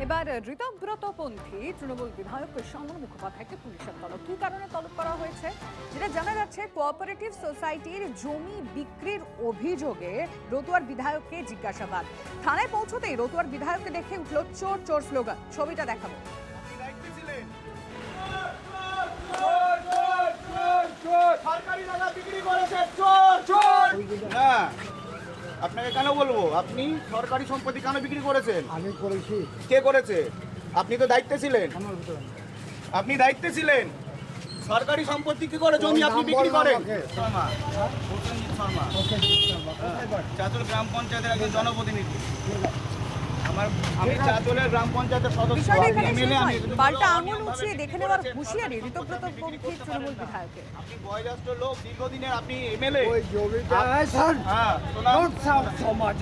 এবার ঋতব্রতপন্থী তৃণমূল বিধায়ক সমর মুখোপাধ্যায়কে পুলিশের তলব। কি কারণে তলব করা হয়েছে যেটা জানা যাচ্ছে, কোঅপারেটিভ সোসাইটির জমি বিক্রির অভিযোগে রতুয়ার বিধায়ককে জিজ্ঞাসাবাদ। থানায় পৌঁছতেই রতুয়ার বিধায়ককে দেখে উঠল চোর চোর স্লোগান। ছবিটা দেখাবো। আপনাকে কেন বলবো? আপনি সরকারি সম্পত্তি কেন বিক্রি করেছেন? আমি করেছি। কে করেছে? আপনি তো দায়িত্বে ছিলেন। আপনি দায়িত্বে ছিলেন। সরকারি সম্পত্তি কি করে জমি আপনি বিক্রি করেন? শর্মা, প্রসেনজিৎ শর্মা, চাঁচল গ্রাম পঞ্চায়েতের একজন জনপ্রতিনিধি। আমি চাঁচলের গ্রাম পঞ্চায়েতের সদস্য। বিষয়টা এখানে শেষ নয়, পাল্টা আঙুল উঁচিয়ে দেখে নেওয়ার হুঁশিয়ারি ঋতব্রতপন্থী তৃণমূল বিধায়কের। আপনি বয়োজ্যেষ্ঠ লোক, দীর্ঘদিনের আপনি এমএলএ। ওই জমিটা সমাজ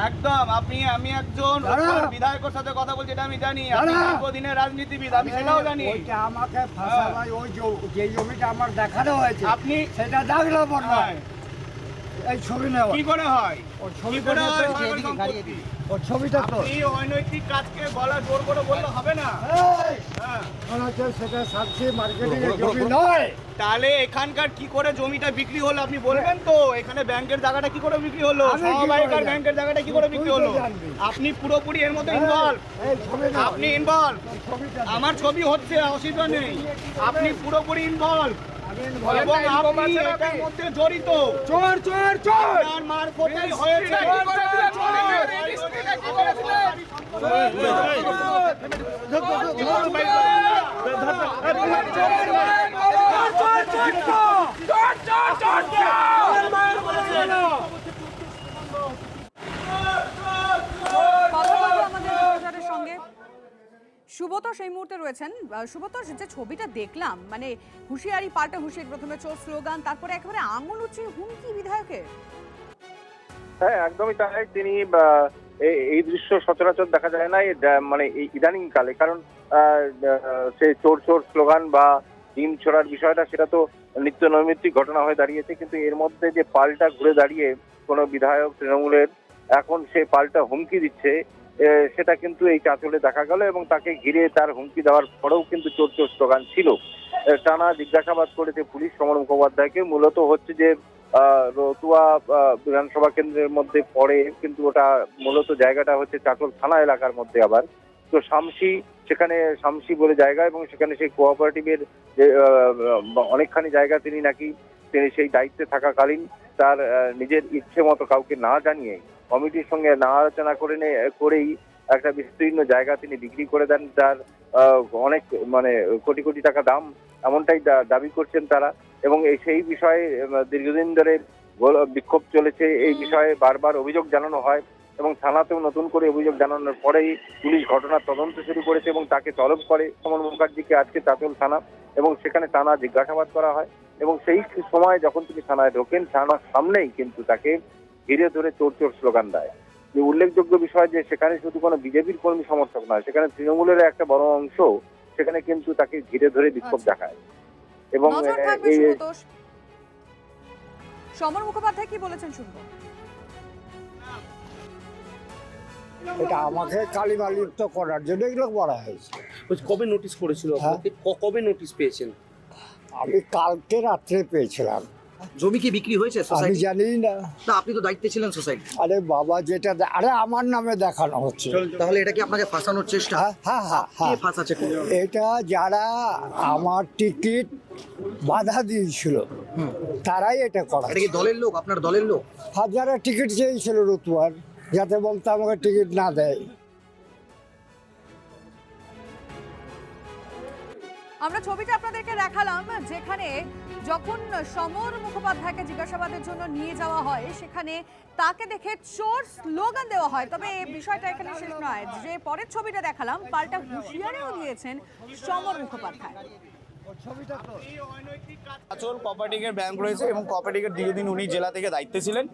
একদম আমি একজন বিধায়কের সাথে কথা বলছি, এটা আমি জানি। আপনি দীর্ঘদিনের রাজনীতিবিদ, আমি সেটাও জানি। ওইটা আমাকে ফাঁসাবাই, ওই যে জমিটা আমার দেখানো হয়েছে আপনি সেটা দেখলো বলবো এই ছবি নেওয়া কি করে হয়? ওর কি ছবিটা করে হয় দেখতে- সরকারি সম্পত্তি? ওর ছবিটা তো আপনি অনৈতিক কাজকে গলা জোর করে বললে হবে না। এই, হ্যাঁ। মনে হচ্ছে সেটা সাক্ষী মার্কেটিং এর জমি নয়। তাহলে এখানকার কি করে জমিটা বিক্রি হলো আপনি বলবেন তো? এখানে ব্যাংকের জায়গাটা কি করে বিক্রি হলো? আমি কি করে সহবাহিকার জানি? ব্যাংকের জায়গাটা কি করে তুই বিক্রি তো হলো? জানবি। আপনি পুরোপুরি এর মধ্যে ইনভলভ। এই ছবি নাও। আপনি ইনভলভ। তোর ছবিটা আমার ছবি হচ্ছে, অসুবিধা নেই। আপনি পুরোপুরি ইনভলভ এবং আপনি এটার মধ্যে জড়িত। চোর চোর চোর আপনার মারফতেই হয়েছে। কথা বলবো আমাদের রিপোর্টারের সঙ্গে। সুব্রত সেই মুহূর্তে রয়েছেন। সুব্রত, যে ছবিটা দেখলাম, মানে হুঁশিয়ারি পাল্টা হুঁশিয়ারি, প্রথমে চোর স্লোগান, তারপরে একেবারে আঙুল উঁচিয়ে হুমকি বিধায়কের। হ্যাঁ, একদমই তাই। তিনি এই দৃশ্য সচরাচর দেখা যায় না মানে এই ইদানিং কালে, কারণ সেই চোর চোর স্লোগান বা ডিম ছোড়ার বিষয়টা সেটা তো নিত্য নৈমিত্তিক ঘটনা হয়ে দাঁড়িয়েছে, কিন্তু এর মধ্যে যে পাল্টা ঘুরে দাঁড়িয়ে কোনো বিধায়ক তৃণমূলের এখন সে পাল্টা হুমকি দিচ্ছে, সেটা কিন্তু এই চাঁচলে দেখা গেল এবং তাকে ঘিরে তার হুমকি দেওয়ার পরেও কিন্তু চোর চোর স্লোগান ছিল। টানা জিজ্ঞাসাবাদ করেছে পুলিশ সমর মুখোপাধ্যায়কে। মূলত হচ্ছে যে রতুয়া বিধানসভা কেন্দ্রের মধ্যে পড়ে, কিন্তু ওটা মূলত জায়গাটা হচ্ছে চাঁচল থানা এলাকার মধ্যে। আবার তো সেখানে শামসি বলে জায়গা, এবং সেখানে সেই কোঅপারেটিভের যে অনেকখানি জায়গা তিনি সেই দায়িত্বে থাকাকালীন তার নিজের ইচ্ছে মতো কাউকে না জানিয়ে কমিটির সঙ্গে না আলোচনা করেই একটা বিস্তীর্ণ জায়গা তিনি বিক্রি করে দেন। তার অনেক মানে কোটি কোটি টাকা দাম, এমনটাই দাবি করছেন তারা। এবং সেই বিষয়ে দীর্ঘদিন ধরে বিক্ষোভ চলেছে। এই বিষয়ে বারবার অভিযোগ জানানো হয় এবং থানাতেও নতুন করে অভিযোগ জানানোর পরেই পুলিশ ঘটনার তদন্ত শুরু করেছে এবং তাকে তলব করে সমর মুখার্জিকে আজকে চাঁচল থানা, এবং সেখানে থানা জিজ্ঞাসাবাদ করা হয়। এবং সেই সময় যখন তিনি থানায় ঢোকেন, থানার সামনেই কিন্তু তাকে ঘিরে ধরে চোর চোর স্লোগান দেয়। যে উল্লেখযোগ্য বিষয় যে সেখানে শুধু কোনো বিজেপির কর্মী সমর্থক নয়, সেখানে তৃণমূলের একটা বড় অংশ সেখানে কিন্তু তাকে ঘিরে ধরে বিক্ষোভ দেখায়। এবং নজর থাকবে সুব্রত। সমর মুখোপাধ্যায় কি বলেছেন শুনবো। এটা আমাকে কালিমালিপ্ত করার জন্য এগুলো করা হয়েছে। কবে নোটিশ করেছিল আপনাকে? কবে নোটিশ পেয়েছেন? আমি কালকে রাত্রে পেয়েছিলাম। জমি কি বিক্রি হয়েছে আমি সোসাইটি? জানি না। না, আপনি তো দায়িত্বে ছিলেন সোসাইটি। আরে বাবা, আরে আমার নামে দেখানো হচ্ছে। তাহলে এটা কি আপনাকে ফাঁসানোর চেষ্টা? হ্যাঁ। কে ফাঁসাচ্ছে? এটা যারা আমার টিকিট বাধা দিয়েছিল তারাই এটা করা। এটা কি দলের লোক, আপনার দলের লোক? যারা টিকিট চেয়েছিল রতুয়ার, যাতে বলতো আমাকে টিকিট না দেয়। আমরা ছবিটা আপনাদেরকে দেখালাম, যেখানে যখন সমর মুখোপাধ্যায়কে জিজ্ঞাসাবাদের জন্য নিয়ে যাওয়া হয়, সেখানে তাকে দেখে চোর স্লোগান দেওয়া হয়। তবে এই বিষয়টা এখানে শেষ নয়, যে পরের ছবিটা দেখালাম, পাল্টা হুঁশিয়ারিও দিয়েছেন সমর মুখোপাধ্যায়। চাঁচল কোঅপারেটিভের ব্যাংক রয়েছে এবং কোঅপারেটিভের দীর্ঘদিন উনি জেলা থেকে দায়িত্বে ছিলেন।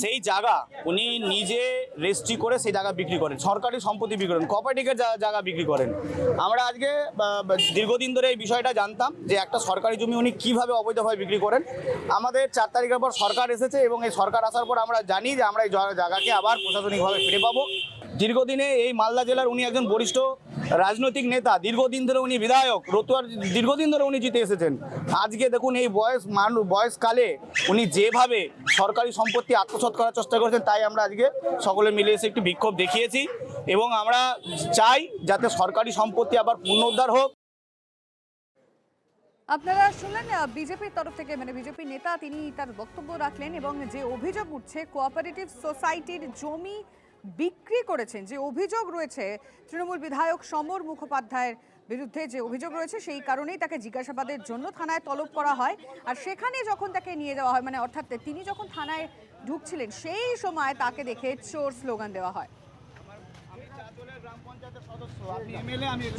সেই জায়গা উনি নিজে রেজিস্ট্রি করে সেই জায়গা বিক্রি করেন, সরকারি সম্পত্তি বিক্রি করেন, কোঅপারেটিভের জায়গা বিক্রি করেন। আমরা আজকে দীর্ঘদিন ধরে এই বিষয়টা জানতাম যে একটা সরকারি জমি উনি কীভাবে অবৈধভাবে বিক্রি করেন। আমাদের 4 তারিখের পর সরকার এসেছে এবং এই সরকার আসার পর আমরা জানি যে আমরা এই জায়গাকে আবার প্রশাসনিকভাবে ফিরে পাবো দীর্ঘদিনে এই মালদা জেলার উনি একজন বরিষ্ঠ রাজনৈতিক নেতা, দীর্ঘদিন ধরে উনি বিধায়ক, রতুয়ার দীর্ঘদিন ধরে উনি জিতে এসেছেন। আজকে দেখুন এই বয়সকালে উনি যেভাবে সরকারি সম্পত্তি আত্মসাৎ করার চেষ্টা করেছেন, তাই আমরা আজকে সকলে মিলে এসে একটু বিক্ষোভ দেখিয়েছি এবং আমরা চাই যাতে সরকারি সম্পত্তি আবার পুনরুদ্ধার হোক। আপনারা শুনলেন বিজেপির তরফ থেকে, মানে বিজেপি নেতা তিনি তার বক্তব্য রাখলেন এবং যে অভিযোগ উঠছে কোঅপারেটিভ সোসাইটির জমি বিক্রি করেছেন, যে অভিযোগ রয়েছে তৃণমূল বিধায়ক সমর মুখোপাধ্যায়ের বিরুদ্ধে, যে অভিযোগ রয়েছে সেই কারণেই তাকে জিজ্ঞাসাবাদের জন্য থানায় তলব করা হয়। আর সেখানে যখন তাকে নিয়ে যাওয়া হয়, মানে অর্থাৎ তিনি যখন থানায় ঢুকছিলেন সেই সময় তাকে দেখে চোর স্লোগান দেওয়া হয়।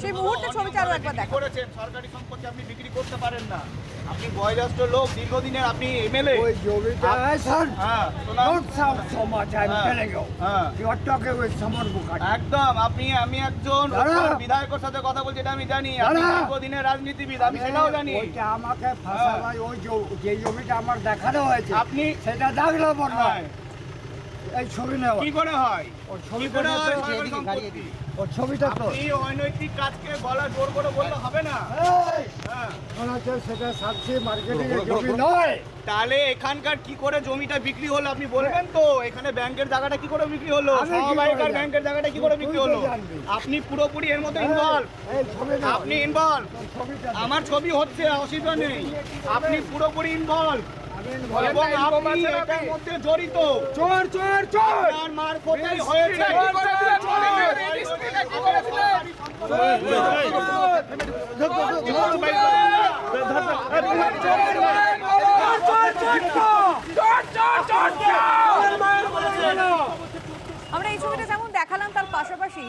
সেই মুহূর্তে ছবিটা আরো একবার দেখা। সরকারি সম্পত্তি আপনি বিক্রি করতে পারেন না, আপনি বয়োজ্যেষ্ঠ লোক, দীর্ঘদিনের আপনি এমএলএ। ওই জমিটা একদম আমি একজন বিধায়কের সাথে কথা বলছি, এটা আমি জানি। আপনি দীর্ঘদিনের রাজনীতিবিদ, আমি সেটাও জানি। আমাকে ফাঁসাবাই, ওই যে জমিটা আমার দেখানো হয়েছে আপনি সেটা দেখলাম না। এই ছবি নেওয়া কি করে হয়? ওই ছবি কি করে হয় সরকারি সম্পত্তি? ওই ছবিটা তো আপনি অনৈতিক কাজকে গলা জোর করে বললে হবে না। সেটা সাক্ষী মার্কেটিং এর জমি নয়। তাহলে এখানকার কি করে জমিটা বিক্রি হলো আপনি বলবেন তো? এখানে ব্যাংকের জায়গাটা কি করে বিক্রি হলো? আমি কি করে সহবাহিকার জানি? ব্যাংকের জায়গাটা কি করে বিক্রি হলো? তুই তো জানবি। আপনি পুরোপুরি এর মধ্যে ইনভলভ। এই ছবি নেওয়া। আপনি ইনভলভ। ছবিটা আমার ছবি হচ্ছে, অসুবিধা নেই। আপনি পুরোপুরি ইনভলভ এবং আপনি এটার মধ্যে জড়িত। চোর চোর চোর আপনার মারফতেই হয়েছে। আমরা এই ছবিটা যেমন দেখালাম, তার পাশাপাশি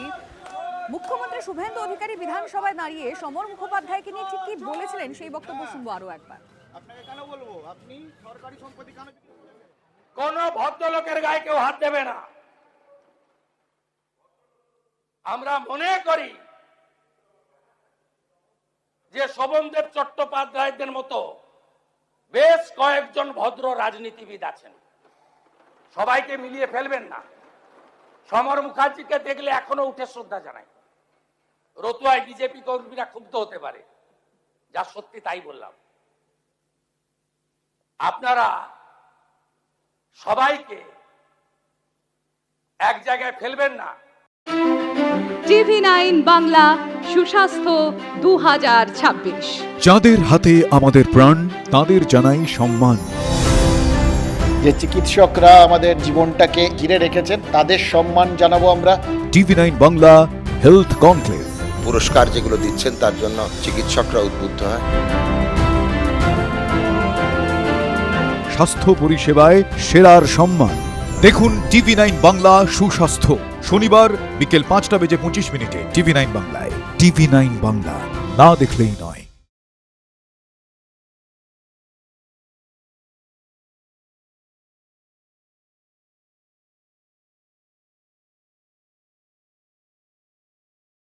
মুখ্যমন্ত্রী শুভেন্দু অধিকারী বিধানসভায় দাঁড়িয়ে সমর মুখোপাধ্যায়কে নিয়ে ঠিক কি বলেছিলেন সেই বক্তব্য শুনবো আরো একবার। আপনাকে কেন বলবো? আপনি সরকারি সম্পত্তি কেন বিক্রি করবেন? কোন ভদ্রলোকের গায়ে কেউ হাত দেবে না। আমরা মনে করি যে শোভনদেব চট্টোপাধ্যায়দের মতো বেশ কয়েকজন ভদ্র রাজনীতিবিদ আছেন, সবাইকে মিলিয়ে ফেলবেন না। সমর মুখার্জিকে দেখলে এখনো উঠে শ্রদ্ধা জানাই। রতুয়ায় বিজেপি কর্মীরা ক্ষুব্ধ হতে পারে, যা সত্যি তাই বললাম। আপনারা সবাইকে এক জায়গায় ফেলবেন না। TV9 বাংলা সুস্বাস্থ্য 2026। যাদের হাতে আমাদের প্রাণ, তাদের জানাই সম্মান। যে চিকিৎসকরা আমাদের জীবনটাকে ঘিরে রেখেছেন তাদের সম্মান জানাবো আমরা। TV9 Bangla health conclave. পুরস্কার যেগুলো দিচ্ছেন তার জন্য চিকিৎসকরা উদ্বুদ্ধ হয়। স্বাস্থ্য পরিষেবায় সেরার সম্মান। দেখুন TV9 বাংলা সুস্বাস্থ্য, শনিবার বিকেল 5:25 TV9 বাংলায়। TV9 বাংলা, না দেখলেই নয়।